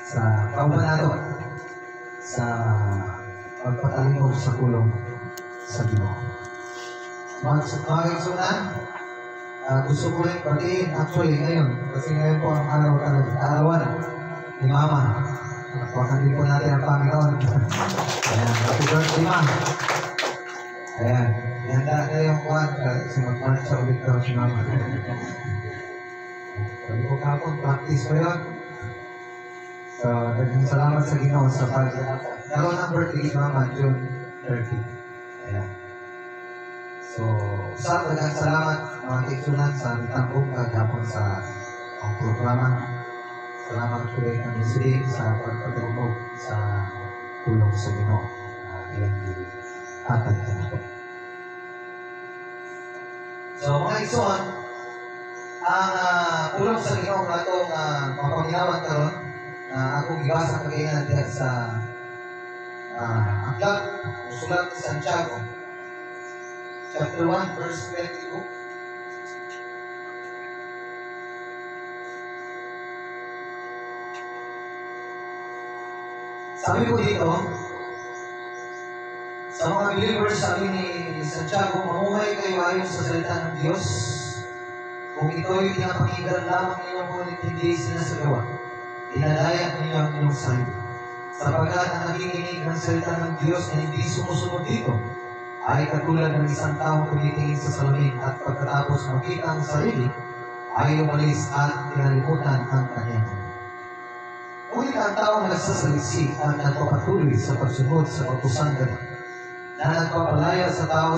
sa kaubanado, sa pagpatalinod sa kulong sa Ginoo. Mga igsunan, gusto ko rin batiin actually ngayon, kasi ngayon po ang arawan ni Mama. Nakuhakan din po natin ang Panginoon. Ayan, happy birthday, Ma'am. Ayan, ihanda na yung kuhan kasi mag-march sa ulit daw si Mama. Sabi ko kapon, practice ko yun. So, daghang salamat sa Ginoo sa naroon ang birthday ni Mama, June 30. Ayan. So, daghang salamat mga kaigsunan sa mitambong kagapon sa programa. Salamat po rin ang music sa pagpatulog sa tulong sa Ginoo. Ilang atag ka na po. So, mga igsunan, ang tulong sa Ginoo na itong mapanginawan karon na akong ibasa kagayan diyan sa aklat o sulat ni Santiago chapter 1 verse 22. Sabi ko dito, sa mga believers, sabi ni Santiago, mamuhay kayo ayon sa salita ng Diyos. Kung ito'y pinapakinggan lamang ninyo, ngunit hindi sinasagawa, dinadaya ninyo ang inyong sarili. Sapagkat ang nakikinig ng salita ng Diyos na hindi sumusunod dito, ay katulad ng isang taong tumitingin sa salamin at pagkatapos makita ang sarili, ay umalis at kinalimutan ang kanyang. Ngunit ang taong nagsasalisi at nagpapatuloy sa pagsunod sa pagkusang ganun, na nagpapalaya sa tao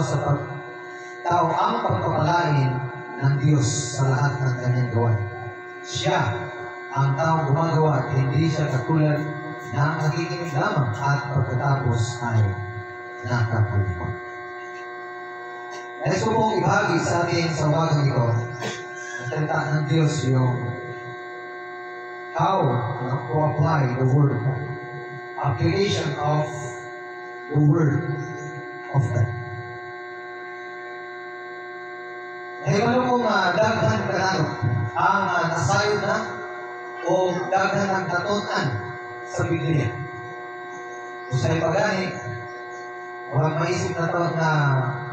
tao ang pagpapalain ng Diyos sa lahat ng kanyang gawain. Siya ang taong gumagawa at hindi siya katulad ng nakikinig lamang at pagkatapos ay nakakalimot. Nais ko pong ibahagi sa atin sa umagang ito ang salita ng Diyos yung how to apply the Word. Application of the Word of God. Nahibalo kong daghan kanano ang nasayod na o daghan ang natunan sa Biblia. Kung sa'yo pagani, walang maisip na taon na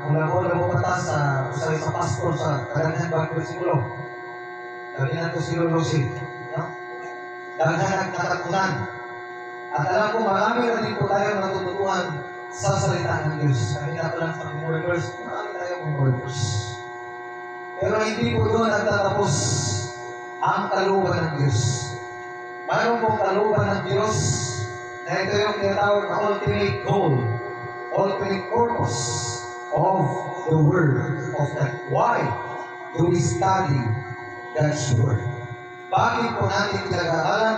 mula mo patas sa usay sa pastor sa kadaghan bang versikulo. Sabi na ito si Lolosi. Daghan ang natunan. At alam ko, marami na din po tayong natutunan sa salita ng Diyos. Kanina ko lang sa memory verse, marami tayong memory verse. Pero hindi po doon nagtatapos ang kalooban ng Diyos. Mayroon pong kalooban ng Diyos na ito yung tinatawag na ultimate goal, ultimate purpose of the Word of God. Why do we study God's Word? Bakit po natin pinag-aaralan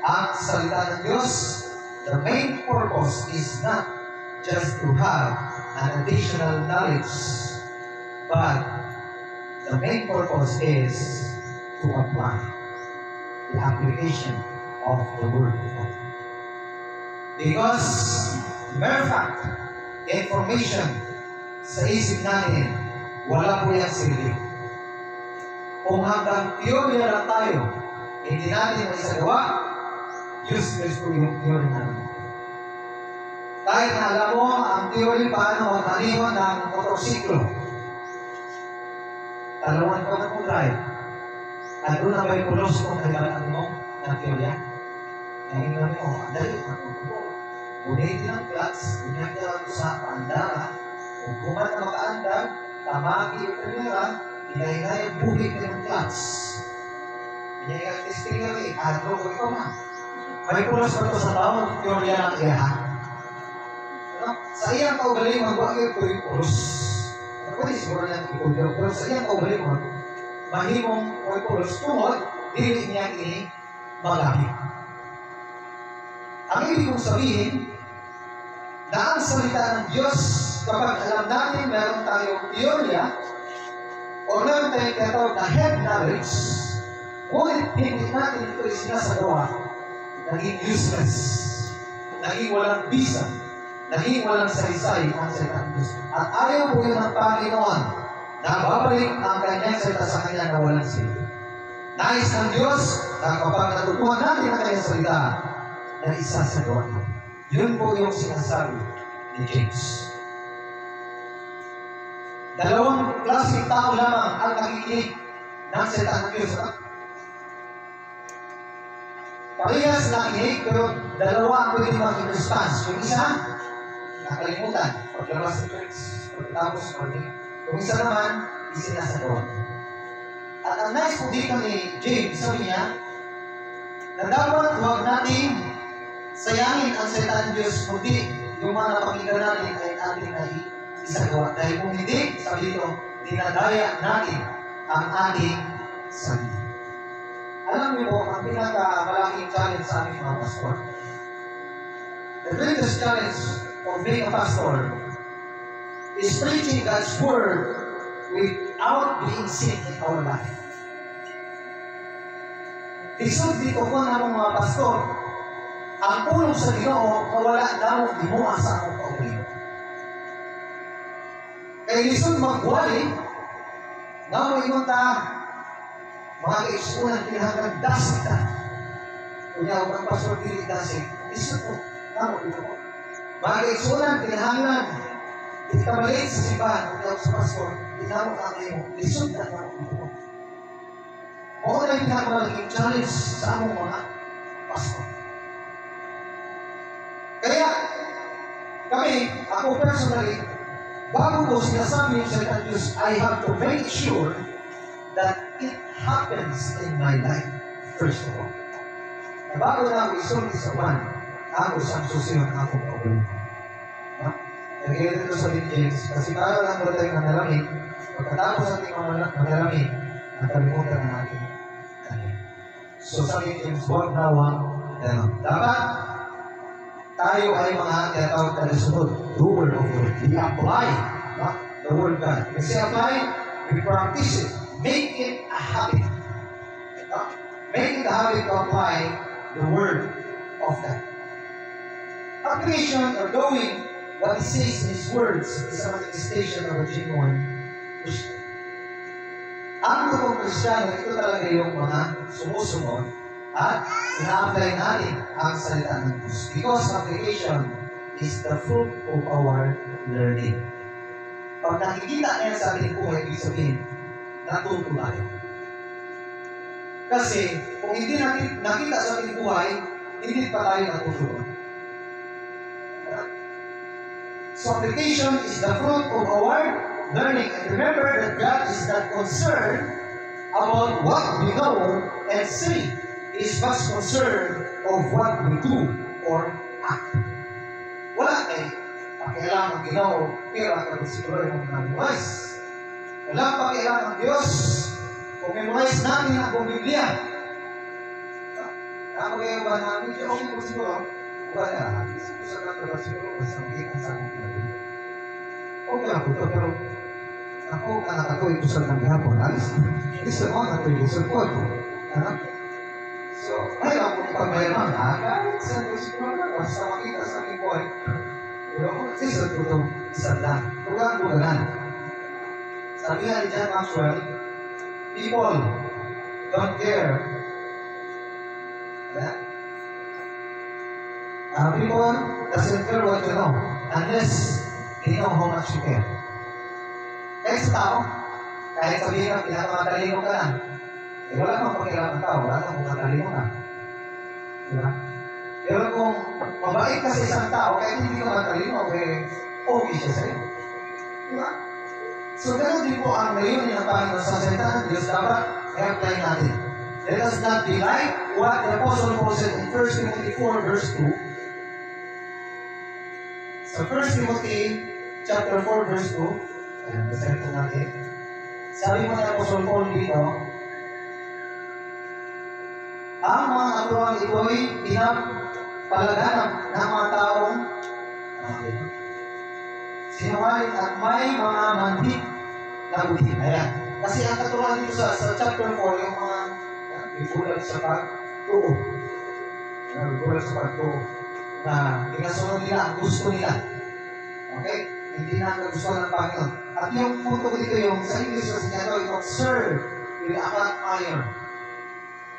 ang salita ng Diyos? The main purpose is not just to have an additional knowledge, but the main purpose is to apply the application of the Word of God. Because mere fact, information sa isip natin, wala po yung silbi. Kung hanggang teorya lang tayo, hindi natin maisagawa, useless po yung teorya natin. Kahit na alam mo ang teorya paano maningon ng motorsiklo, talungan ko na po drive. At doon na may pulos kung kailangan mo ng teorya. Nahingan mo, dahil matutulog. Ulitin ang clutch, ulitin ang sa paandara. Kung kumat na makaandar, tamagi yung primera, hinay-hinay ang buhig ng clutch. Hinay ang testing nga rin, adro ko ikaw man. May pulos pa ito sa taon, teorya ng iyahan. Sa iyang kaugaling, magwagay ko yung pulos. Pwede siguro lang ipulyo, pero sa iyang kaugaling mo, mahimong may pulos, tungod, dili niya ini magabi. Ang ibig kong sabihin, na ang salita ng Diyos, kapag alam natin meron tayong teorya, o meron tayong tinatawag na head knowledge, ngunit hindi natin ito isinasagawa, naging useless, naging walang bisa, naging walang saysay ang salita ng Diyos. At ayaw po yun ng Panginoon na babalik ang kanyang salita sa kanya na walang silbi. Nais ng Diyos na kapag natutuhan natin ang kanyang salita, na isa sa gawa natin. Yun po yung sinasabi ni James. Dalawang klaseng tao lamang ang nakikinig ng salita ng Diyos. Parehas nakikinig, pero dalawa ang pwede mag-response. Yung isa, nakalimutan. Paglabas ng church, pagkatapos morning. Yung isa naman, isinasagawa. At ang nice po dito ni James, sabi niya, na dapat huwag natin sayangin ang salita ng Diyos, kundi yung mga napakinggan natin ay ating isagawa. Dahil kung hindi, sabi dito, dinadaya natin ang ating sarili. Alam niyo po, ang pinakamalaking challenge sa aming mga pastor, the greatest challenge of being a pastor is preaching God's word without being seen in our life. Isod dito po ng mga pastor, ang pulong sa Ginoo kawala daw himuha sa akong kaugalingon. Kaya isod magwali, nga mo inunta, mga kaisunan pinahanggang dasig na. Kunya, ang pastor dili dasig, isod po, nga mo ito po. Mga kaisunan pinahanggang, di ka maliit sa simbahan, kunya sa pastor, inamok ang kayo, isod na nga mo ito po. Oo na yung pinakamalaking challenge sa among mga pastor. Kaya, kami, ako personally, bago ko sinasabi yung salita ng Diyos, I have to make sure that it happens in my life, first of all. Na bago na ako isulti sa one, ako siyang susunod na akong kaugalingon. Nagiging ito sa James, kasi para lang ba tayo manalamin, pagkatapos ating manalamin, nakalimutan na natin. So sabi ni James, huwag na dapat tayo ay mga tinatawag na nasunod, doer of the word. We apply the word God. When we say apply, we practice it. Make it a habit. Make it a habit to apply the word of God. Application or doing what He says in His words is a manifestation of a genuine Christian. Ang totoong Kristiyano, ito talaga yung mga sumusunod at ina-apply natin ang salita ng Diyos. Because application is the fruit of our learning. Pag nakikita na yan sa ating buhay, ibig sabihin, natuto tayo. Kasi, kung hindi natin nakita sa ating buhay, hindi pa tayo natutunan. So application is the fruit of our learning. And remember that God is not concerned about what we know and say. He is much concerned of what we do or act. Wala pakialam ang Ginoo, pero ang pag-siguro ay mag-memorize. Wala pakialam ang Diyos kung memorize natin ang buong Biblia. Kapag ba namin, okay po siguro, wala. Sa kanto siguro, basta magiging sa aking pinagin. Okay lang po ito, pero ako, anak ako, ito sa nang gihapon. Gusto mo, anak ko, gusto ko. So, ayaw ko ipagmayaman, kahit sa siguro na, basta makita sa aking buhay. Pero kung nagsisod ko ito, isang lang. Tugang-tugangan. Sabi nga ni John Maxwell, people don't care. People doesn't care what you know unless they know how much you care. Kaya sa tao, kahit sabihin na pinakamatalino ka na, wala kang pakialam ng tao, wala kang matalino ka. Diba? Pero kung mabait ka sa isang tao, kahit hindi ka matalino, okay siya sa'yo. Diba? So, ganoon din po ang layunin ng Panginoon sa salita ng Diyos, dapat i-apply natin. Let us not be like what the Apostle Paul said in 1 Timothy 4 verse 2. So 1 Timothy chapter 4 verse 2, ayan, basahin po natin. Sabi mo ni Apostle Paul dito, ang mga natural ito ay pinapalaganap ng mga taong sinungaling at may mga manhid na buti. Ayan. Kasi ang katuruan dito sa chapter 4, yung mga bibulag sa pagtuo. Bibulag sa pagtuo. Na pinasunod nila ang gusto nila. Okay? Hindi na ang gusto ng Panginoon. At yung punto ko dito yung sa English kasi niya ito, serve with a hot iron.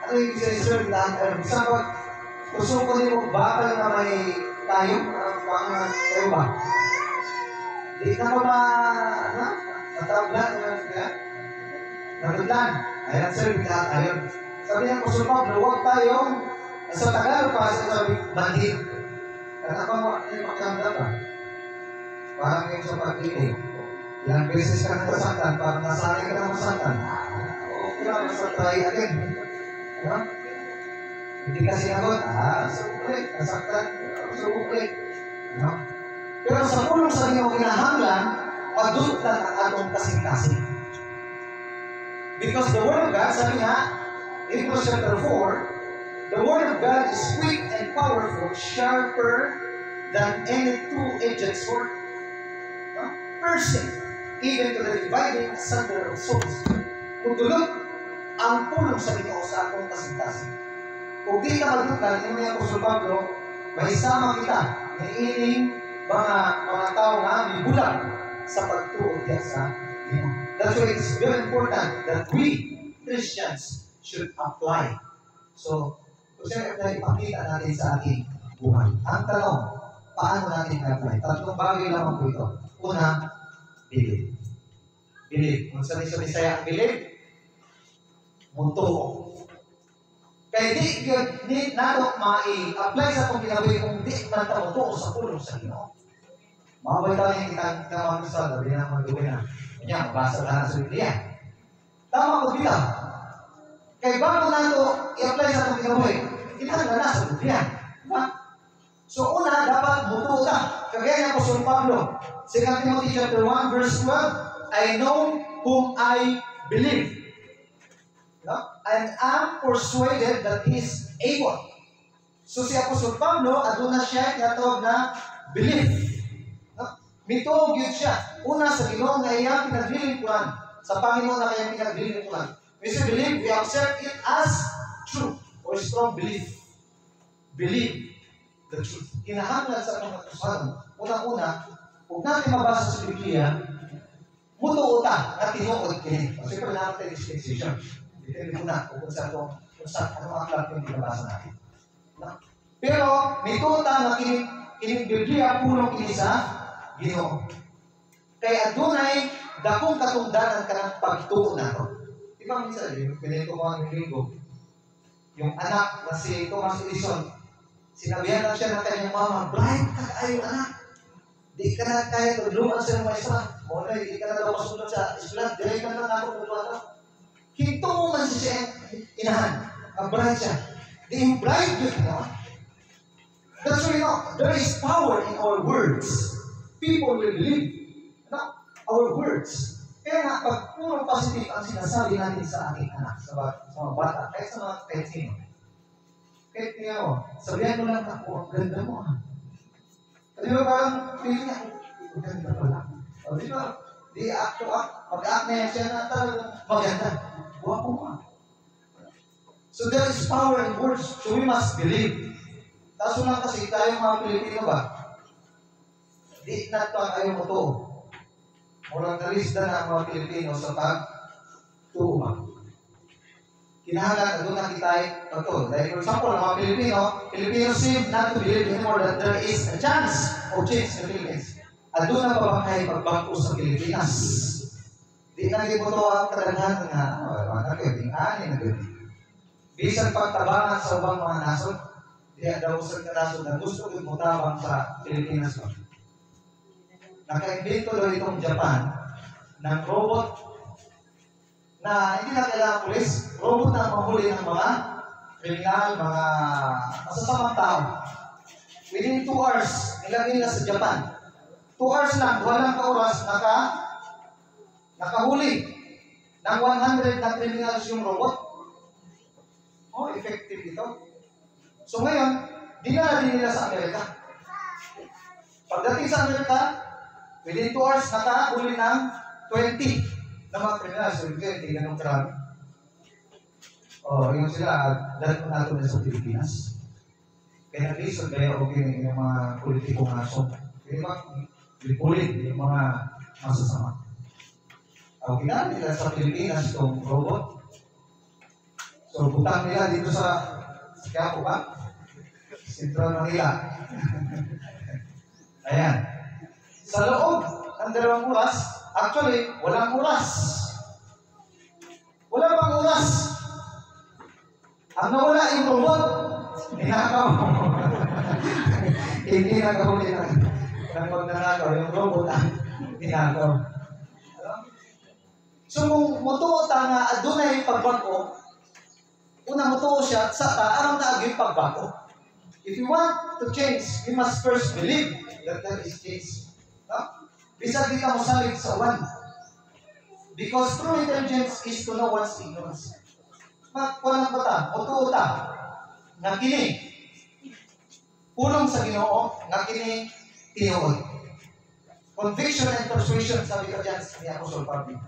Ano yung isa-serve lahat? Isang pag gusto ko nyo bakal na may tayo, tayo ba? Di na ba matablan? Nataglan. Ayan, serve lahat tayo. Sabi niya, Apostol Pablo, huwag tayong sa Tagalog pa sabi, bandit. Kaya mo, ano yung makiramdam ba? Parang yung sa pag-ibig. Ilang beses ka nasaktan, parang nasanay ka na masaktan. Okay lang, basta try again. Ano? Hindi ka sinagot, suklit, nasaktan, suklit. Ano? Pero sa pulong sa inyo kinahanglan, padutlan ang atong kasing-kasing. Because the Word of God, sabi nga, Hebrews chapter 4, the Word of God is quick and powerful, sharper than any two-edged sword, piercing even to the dividing asunder of souls. Kung dulog ang pulong sa inyo sa akong kasing-kasing. Kung di ka madutlan, yung mga Apostol Pablo, may sama kita, may ining mga tao na may bulag sa pagtuod niya sa inyo. That's why it's very important that we, Christians, should apply. So, kung siyempre, ipakita natin sa ating buhay. Ang tanong, paano natin i-apply? Tatlong bagay lamang po ito. Una, believe. Believe. Kung sabi sa Bisaya, believe, mutuo. Kaya di nato ma-apply sa itong ginabi kung di man ito mutuo sa pulong sa Ginoo. Mabay tayo yung kita mga gusto, sabi na mga gawin na. Kanya, mabasa ka na sa Biblia. Tama ko bilang. Kaya bago nato i-apply sa itong ginabi, kinahanglan na sa Biblia. Diba? So una, dapat mutuo ka. Kagaya niya Apostol Pablo, 2 Timothy chapter 1, verse 12, I know whom I believe. No? And am persuaded that he is able. So si Apostol Pablo, aduna siya tinatawag na belief. No? Mituog yun siya. Una sa Ginoo nga iyang pinaglilingkuran. Sa Panginoon na kayang pinaglilingkuran. We say believe, we accept it as true or strong belief. Believe the truth. Kinahanglan sa mga katusanan. Una-una, kung natin mabasa sa Biblia, mutuo ta na tinuod kini. Kasi kung natin dispensation, depende muna kung ano ang aklat yung binabasa natin. No? Pero, mituo ta na kining Biblia pulong kini sa Ginoo. Kaya adunay dakong katungdanan ka ng pagtuo na ito. Di ba minsan, pinito ko ang linggo, yung anak na si Thomas Edison, sinabihan lang siya ng kanyang mama, bright ka kayo anak. Di ka na kaya tulungan sa mga isa. Muna, di ka na daw masunod sa isla. Direct ka na ako tulungan. Hinto mo man siya inahan. Ang bright siya. Di yung bright yun, no? That's why, there is power in our words. People will believe. No? Our words. Kaya nga, pag puro positive ang sinasabi natin sa ating anak, sa mga bata, kahit sa mga kahit sino. Kahit niya, sabihan mo lang ako, ang ganda mo, ha? Di ba parang feeling niya, ang ganda pala. O di ba, mag-act na yan siya na talagang maganda. Buwako mo, ha? So there is power in words, so we must believe. Kaso lang kasi tayo mga Pilipino ba, di nato ang ayaw mo to. Walang kalista na ang mga Pilipino sa pag-tuo ba. Kinahanglan, doon na kita ito. Like for example, ang mga Filipinos seem not to believe anymore that there is a chance of change in the Philippines. At doon na pabakay pagbangko sa Pilipinas. Di na naging mo ito ang kadaghan nga, nagkabing ani, nagkabing. Bisan pagtabangan sa ubang mga nasod, di daw sa kanasod na gusto kong mutabang sa Pilipinas. Naka-invento daw itong Japan ng robot na hindi na kailangan pulis, robot na mahuli ng mga kriminal, mga masasamang tao. Within 2 hours, nilagay nila sa Japan. 2 hours lang, walang oras, nakahuli ng 100 na criminals yung robot. Oh, effective ito. So ngayon, dinala din nila sa Amerika. Pagdating sa Amerika, within 2 hours, nakahuli ng 20 na mga criminals. So, hindi ganun karami. Yun sila, dahil po natin na sa Pilipinas. Kaya nag-reason kayo, okay, yung mga politikong aso. Kaya ba, lipulit yung mga masasama. Ginamit nila sa Pilipinas itong robot. So, So, butang nila dito sa Quiapo ba? Sentral Manila. Ayan. Sa loob ng 2 oras, actually, walang oras. Wala pang oras. Ang nawala yung robot, ninakaw. Hindi nagkahuli ng magnanakaw. Yung robot ang ninakaw. So, kung mutuo ta nga, adunay pagbago, una mutuo siya, sa taarang na yung pagbago. If you want to change, you must first believe that there is change. No? Bisag di ka mosalig sa uwan. Because true intelligence is to know one's ignorance. Magkulang ba ta? Mutuo ta. Nga kini. Pulong sa Ginoo, nga kini tinuod. Conviction and persuasion, sabi ka dyan ni Apostol Pablo.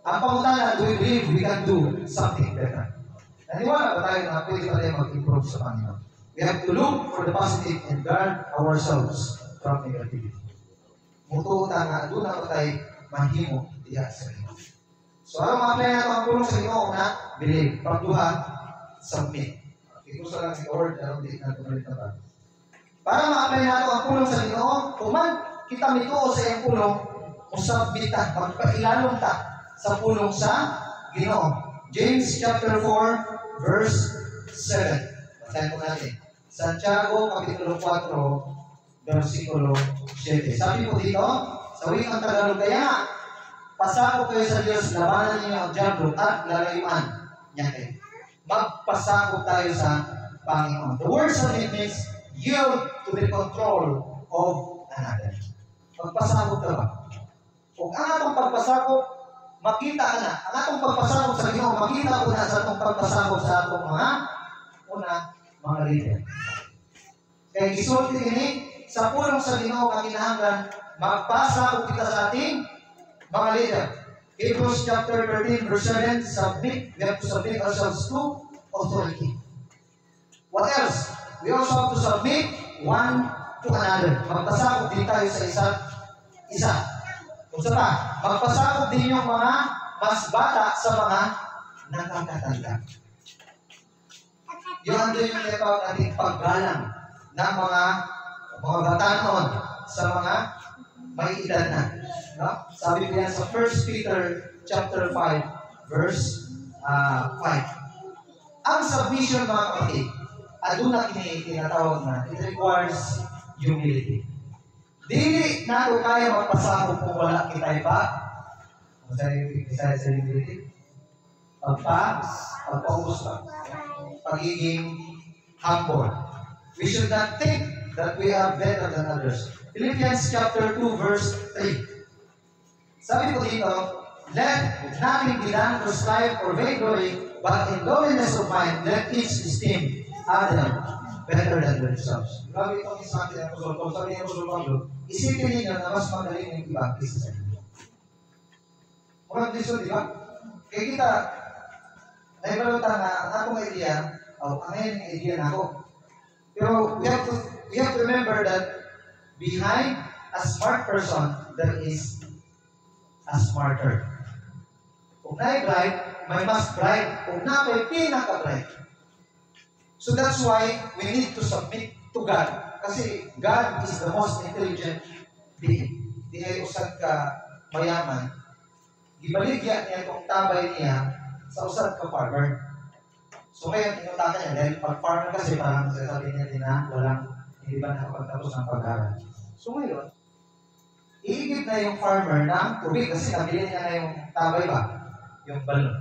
Ang pangutana, do we believe we can do something better? Naniwala ba tayo na pwede pa tayo mag-improve sa Panginoon? We have to look for the positive and guard ourselves from negativity. Mutuo ta nga, doon na ba tayo mahimo diya sa Ginoo. So, ano ma-apply na ito ang pulong sa Ginoo na believe. Pagduha, submit. Ikusa lang si Lord, pero hindi na tumalit na ba? Para ma-apply na ito ang pulong sa Ginoo, kuman kita mituo sa iyong pulong, usabit ta, magpailalong ta sa pulong sa Ginoo. James chapter 4, verse 7. Basahin po natin. Santiago, kapitulo 4, versikulo 7. Sabi po dito, sa wikang Tagalog, kaya pasakop kayo sa Diyos, labanan niyo ang diablo at lalayuan niya kayo. Magpasakop tayo sa Panginoon. The word submit means yield to the control of another. Magpasakop ka ba? Kung ang atong pagpasakop, makita ka na. Ang atong pagpasakop sa Ginoo, makita ko na sa atong pagpasakop sa atong mga leader. Kaya gisulti ini, sa pulong sa Ginoo, kakinahanglan, magpasakop kita sa ating mga leader. Hebrews chapter 13, verse 7, submit. We have to submit ourselves to authority. What else? We also have to submit one to another. Magpasakop din tayo sa isa't isa. Kung sa pa, magpasakop din yung mga mas bata sa mga nakakatanda. Yung andun yung tinatawag natin paggalang ng mga batanon sa mga may edad na. No? Sabi ko yan sa 1 Peter chapter 5, verse 5. Ang submission, mga kapatid, aduna tinatawag na, it requires humility. Dili na ito kaya magpasakop kung wala kita'y pa. Kung sa'yo sa humility, pagpaubos lang. Pagiging humble. We should not think that we are better than others. Philippians chapter 2, verse 3. Sabi ko dito, let nothing be done to strive or vainglory, but in lowliness of mind, let each esteem other better than themselves. Grabe itong isa natin ang Apostol Paul. Sabi ni Apostol Pablo, isipin ninyo na mas magaling yung iba kaysa sa inyo. Murang diso, di ba? Kaya kita, naibalutan na ang akong idea, ang ngayon yung idea na ako. Pero we have to remember that behind a smart person, there is a smarter. Kung na'y bright, may mas bright. Kung na'y pinaka-bright. So that's why we need to submit to God. Kasi God is the most intelligent being. Di ay usad ka mayaman. Ibaligyan niya itong tabay niya sa usad ka farmer. So ngayon, tinutaka niya, dahil pag-farmer kasi parang sasabihin niya din na hindi ba nakapagtapos ng pag-aaral. So ngayon, iigib na yung farmer ng tubig kasi nabili niya na yung tabay ba? Yung balon.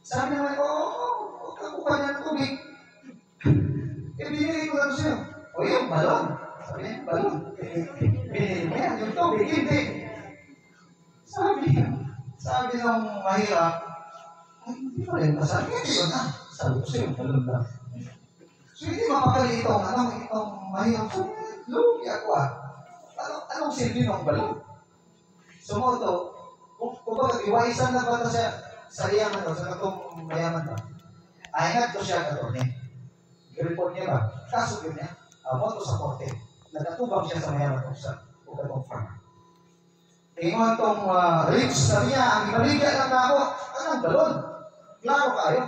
Sabi naman, huwag ka kukuha niya ng tubig. Binili ko lang sa'yo. Yung balon. Sabi niya, yung balon. Binili mo yan, yung tubig, hindi. Sabi nung mahirap, hindi pa rin masabi. Hindi ko na. Sabi ko sa'yo, yung balon lang. So hindi mapakali itong mahirap. Sabi niya, lugi ako Anong silbi ng balon? So mo ito, kung bakit iwaisan na ba ito sa iyang sa katong mayaman ba? Ahingat ko siya katong i-report niya ba? Kaso yun niya, mo ito sa korte. Nagatubang siya sa mayaman ko sa katong farmer. Ingon itong rich, sabi niya, ang ibaligyan lang na ako, anong balon? Klaro kayo.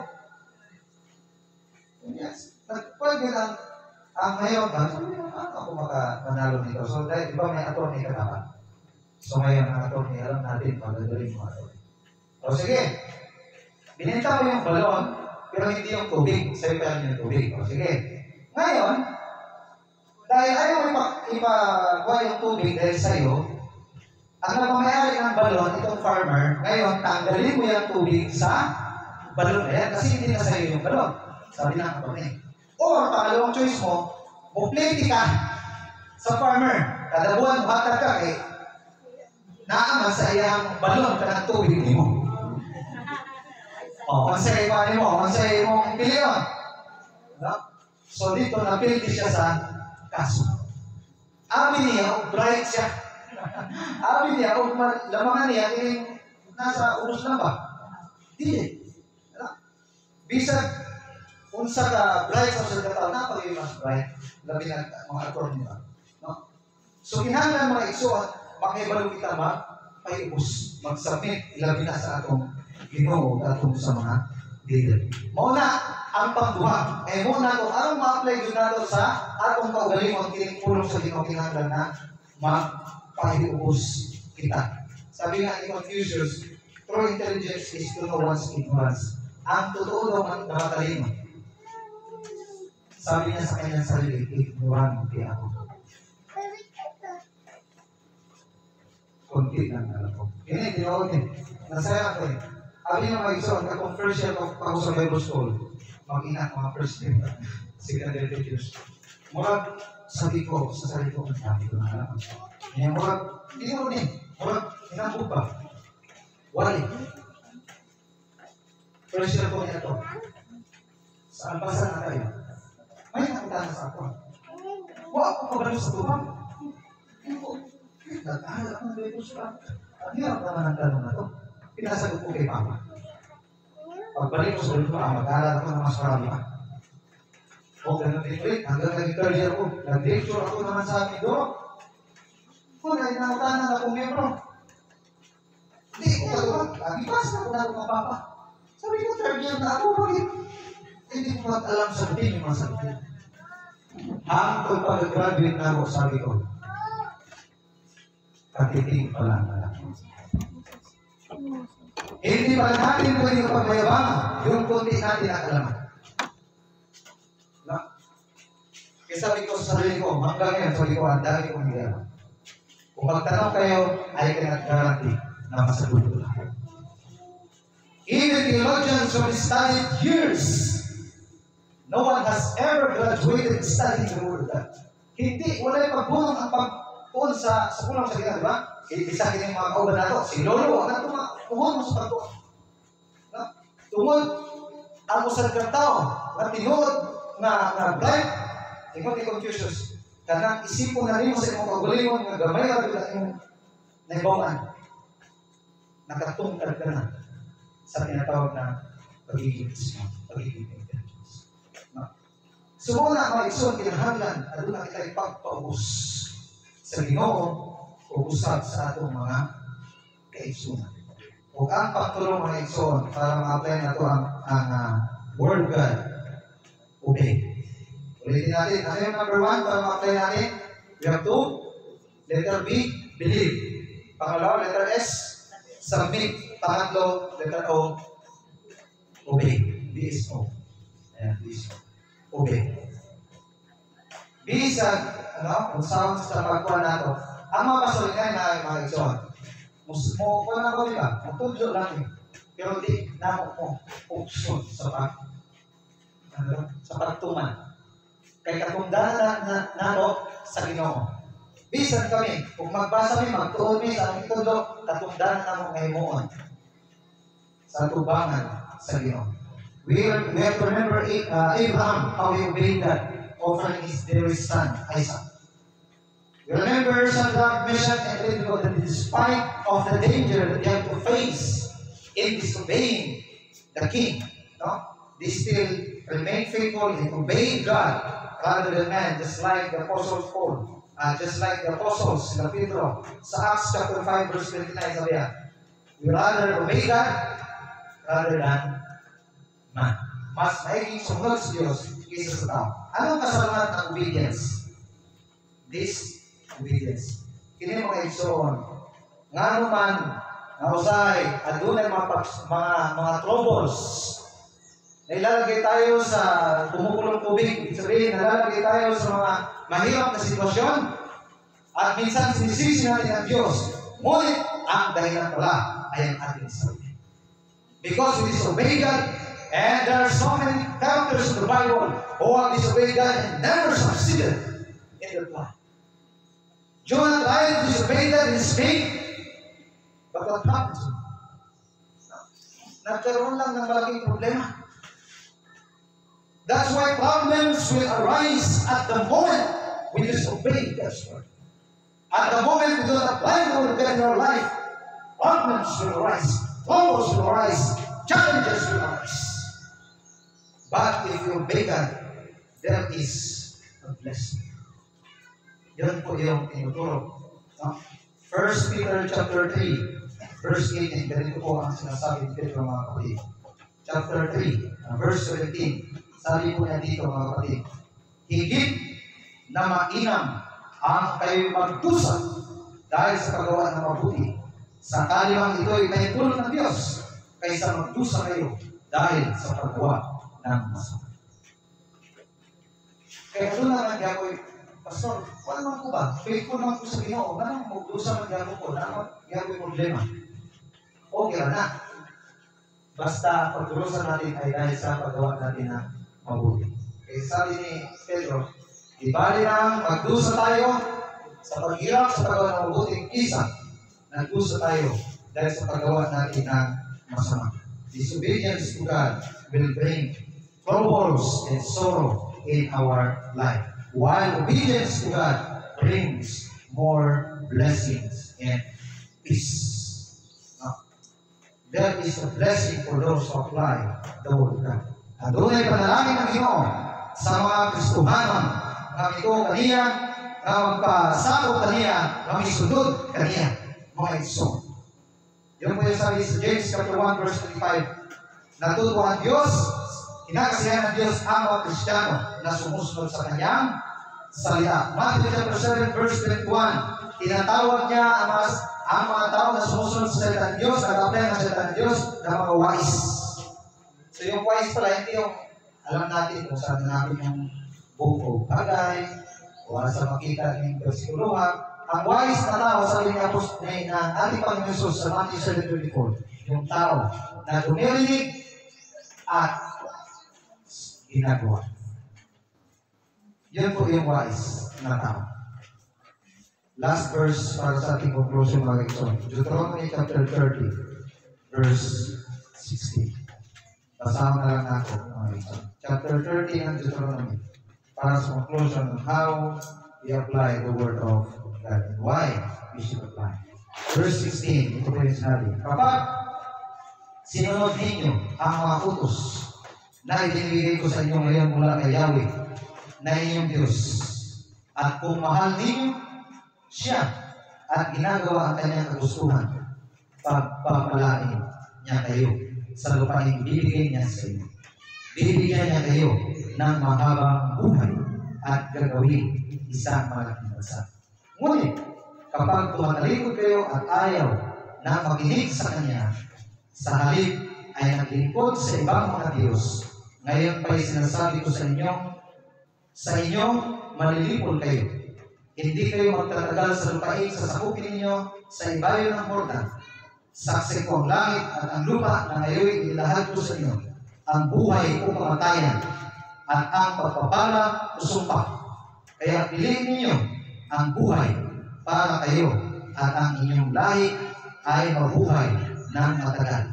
Yes. Pwede lang, ngayon ba, sabi mo, ako manalo nito. So, dahil iba may attorney ka dapat. So, ngayon ang attorney, alam natin, magagaling mo attorney. O, sige. Binenta mo yung balon, pero hindi yung tubig. Sa'yo pa yung tubig. O, sige. Ngayon, dahil ayaw mo ipakuha yung tubig dahil sa'yo, ang nagmamayari ng balon, itong farmer, ngayon, tanggalin mo yung tubig sa balon na yan kasi hindi na sa'yo yung balon. Sabi ng attorney. Or, pangalawang choice mo, buplete ka sa farmer. Kada buwan, buhatag ka eh. Naaman sa iyang balon ka ng tubig mo. O, mansay mo, mansay mong milyon. So, dito, napildi siya sa kaso. Abi niya, bright siya. Abi niya, lamangan niya, nasa uros lang ba? Hindi. Bisag, unsa ka bright sa uros ka tao, napagay mas bright. Labi na mga aktor niya. No? So, kinahanglan mga igsuon, makibalo kita paiubos, mag-submit, labi na sa atong Ginoo atong sa mga leader. Muna ang pagduha. Muna kung anong ma-apply yun nato sa atong kaugalingon, kinipulong sa Ginoo kinahanglan na magpahiubos kita. Sabi nga ni Confucius, true intelligence is to know one's ignorance. Ang totoo daw na matalino. Sabi niya sa kanyang sarili, ignorante ako. Kunti lang alam ko. Hindi, tinawag din. Nasaya ako eh. Abi nga mag-ison, katong first year ako sa Bible School, mag-ina mga first year, secondary teachers. Murag, sabi ko, sa sarili ko, ang dami ko na alam. Kaya murag, hindi mo rin, murag, hinambog ba? Wali. First year ko niya ito. Saan ba na tayo? May nakutana sa ako. Ako kabalo sa tubang. Nag-aaral ako ng Bible School. Ang hirap naman ang tanong na ito. Pinasagot ko kay Papa. Pagbalik ko sa ulit ko, mag-aaral ako ng mas marami pa. O, ganun din ulit. Hanggang naging third year ko. Nag-lecture ako naman sa amin doon. Kung nainakutanan akong membro. Hindi ko kagawa. Lagi pas na ako na akong Papa. Sabi ko, third year na ako. Bakit? Hindi ko alam sabihin yung mga sabihin. Hanggang pag-graduate na ako, sabi ko, katiting pa lang na ako. Hindi pa natin pwede pagmayabang yung kunti natin ang alaman. No? Kaya sabi ko sa sarili ko, hanggang ngayon, sabi ko, ang dami kong hindi alam. Kung magtanong kayo, I cannot guarantee na masagot ko lahat. Even theologians who studied years, no one has ever graduated studying the Word of God. Hindi, wala yung pagbunong ang pagpuon sa pulang sa gina, di ba? Isa kini mga kauban nato, si Lolo, ang tumuhon mo sa pagtuon. Tungod, ang usad kang tao, na tinuod, na blind, ikaw ni Confucius, kanang isipon na rin mo sa imong kaugalingon, nga gamay ka rin yung naibawan. Nakatungkad ka na sa tinatawag na pagiging intelligence. So muna, mga igsoon, kinahanglan, at doon na kita ipagpaubos sa Ginoo, o usap sa atong mga kaigsunan. O ang pagtulong mga igsoon para ma-apply na ito ang Word of God, obey. Ulitin natin. Ano yung number 1 para ma-apply natin? We have to, letter B, believe. Pangalawa, letter S, submit. Pangatlo, letter O, obey. B is O. Ayan, B is O. Obey. B is kung saan sa pagkuhan nato, ang mga pasulikan na mga igsoon, kung na ba diba? Magtudlo lang eh. Pero di na mo uksyon sa pagtuman. Kay katungdanan na nato sa Ginoo. Bisan kami, kung magbasa mi, magtuon mi sa aming tudlo, katungdanan na mo ngayon sa tubangan sa Ginoo. We have to remember Abraham, how he obeyed God, offering his dearest son, Isaac. We remember Shadrach, Meshach, and Abednego that despite of the danger that they have to face in disobeying the king, they still remain faithful and obey God rather than man, just like the apostles Paul, just like the apostles in Pedro. Sa Acts chapter 5 verse 29 sabi we rather obey God rather than Mas maiging sumunod sa Diyos kaysa sa tao. Anong kasalanan ng obedience? Disobedience. Kini mga igsoon, nga naman, nausay, adunay mga troubles. Nailalagay tayo sa kumukulong tubig. Sabihin, nalalagay tayo sa mga mahirap na sitwasyon. At minsan sinisisi natin ang Diyos. Ngunit ang dahilan pala ay ang ating sarili. Because we disobey God, and there are so many characters in the Bible who have disobeyed God and never succeeded in their plan. Jonah tried to disobey God in his faith, but what happened? Nagkaroon lang ng malaking problema. That's why problems will arise at the moment we disobey God's word. At the moment we do not apply the word of God in our life, problems will arise, troubles will arise, challenges will arise. But if you obey God, there is a blessing. Yan po yung tinuturo. 1 Peter chapter 3, verse 18. Ganito po ang sinasabi ni Pedro, mga kapatid. Chapter 3, verse 17. Sabi po niya dito, mga kapatid, higit na mainam ang kayo magdusa dahil sa paggawa ng mabuti. Sakali mang ito ay may tulong ng Diyos, kaysa magdusa kayo dahil sa paggawa ng masama. Kaya doon naman gagoy, Pastor, wala naman ko ba? Faithful naman ko sa Ginoo. Ganang magdusa ng gagoy ko, naman gagoy problema. Okay na. Basta pagdurusan natin ay dahil sa paggawa natin ng mabuti. Kaya sabi ni Pedro, di bali lang magdusa tayo sa paghirap sa paggawa ng mabuti kisa nagdusa tayo dahil sa paggawa natin ng masama. Disobedience to God will bring troubles and sorrow in our life, while obedience to God brings more blessings and peace. There is a blessing for those who apply the word of God. At doon ay panalangin ng Ginoo sa mga Kristohanon na ito kaniya, na magpasakop kaniya, na misundod kaniya, mga igsoon. Yun po yung sabi sa James chapter 1 verse 25. Natuto ang Diyos, kinakasihan ng Diyos ang mga Kristiyano na sumusunod sa kanyang salita. Matthew chapter 7 verse 21. Tinatawag niya ang mga tao na sumusunod sa salita ng Diyos, nag-apply ng salita ng Diyos na mga wise. So yung wise pala, hindi yung alam natin kung saan natin yung buong bagay, o sa makita ng versikulohan. Ang wise na tao, sabi niya po na ating Panginoon Jesus sa Matthew 7:24, yung tao na dumirinig at ginagawa. Yun po yung wise na tao. Last verse para sa ating conclusion, mga kaibigan. Deuteronomy chapter 30, verse 16. Basahan na lang ako, mga kaibigan. Chapter 30 ng Deuteronomy para sa conclusion on how we apply the word of God and why we should apply. Verse 16, ito po yung sinabi. Kapag sinunod ninyo ang mga utos na ibinibigay ko sa inyo ngayon mula kay Yahweh na inyong Diyos, at kung mahal ninyo siya at ginagawa ang kanyang kagustuhan, pagpapalain niya kayo sa lupain bibigay niya sa inyo. Bibigyan niya kayo ng mahabang buhay at gagawin isang malaking bansa. Ngunit, kapag tumatalikod kayo at ayaw na makinig sa kanya, sa halip ay naglingkod sa ibang mga Diyos, ngayon pa'y sinasabi ko sa inyong malilipol kayo. Hindi kayo magtatagal sa lupain sa sakupin ninyo sa ibayo ng Jordan. Saksi ko ang langit at ang lupa na ngayon ilahad ko sa inyo, ang buhay o kamatayan, at ang pagpapala o sumpa. Kaya piliin ninyo ang buhay para kayo at ang inyong lahi ay mabuhay ng matagal.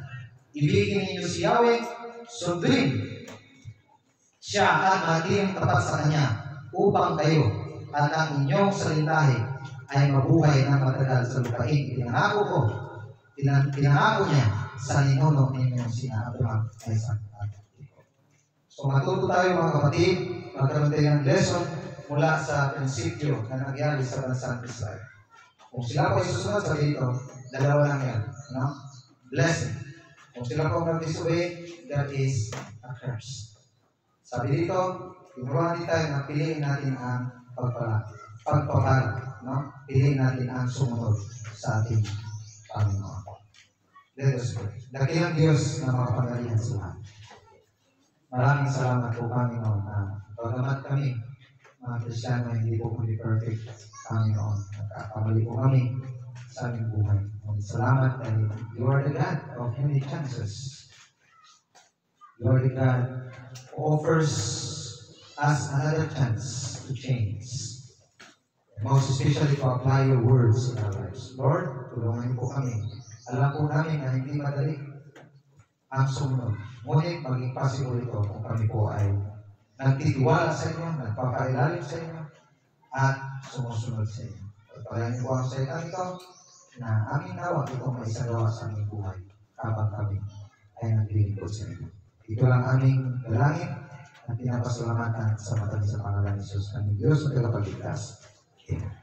Ibigin ninyo si Yahweh, sundin siya at maging tapat sa kanya upang kayo at ang inyong salinlahi ay mabuhay ng matagal sa lupain. Pinangako niya sa ninuno ninyong sina Abraham, Isaac, at Jacob. So matuto tayo, mga kapatid, magkaroon tayo ng lesson mula sa prinsipyo na nangyari sa bansang Israel. Kung sila po isusunod sa dito, dalawa lang yan. No? Blessing. Kung sila po mag-disobey, that is occurs. Sabi dito, tinuruan din tayo na piliin natin ang pagpapala, no? Piliin natin ang sumunod sa ating Panginoon. Let us pray. Dakilang Diyos na makapangyarihan sa lahat. Maraming salamat po, Panginoon, na bagamat kami, mga Kristiyano, hindi po kami perfect, Panginoon. Nagkakamali po kami sa aming buhay. Salamat dahil you are the God of many chances. You are the God who offers us another chance to change. Most especially to apply your words in our lives. Lord, tulungan niyo po kami. Alam po namin na hindi madali ang sumunod. Ngunit maging possible ito kung kami po ay nagtitiwala sa inyo, nagpapailalim sa inyo, at sumusunod sa inyo. Pagpalain niyo po ang salita ito na aming nawag itong maisagawa sa aming buhay kapag kami ay naglilingkod sa inyo. Ito lang aming dalangin at pinapasalamatan sa mata sa pangalan ni Jesus, aming Diyos at tagapagligtas. Amen.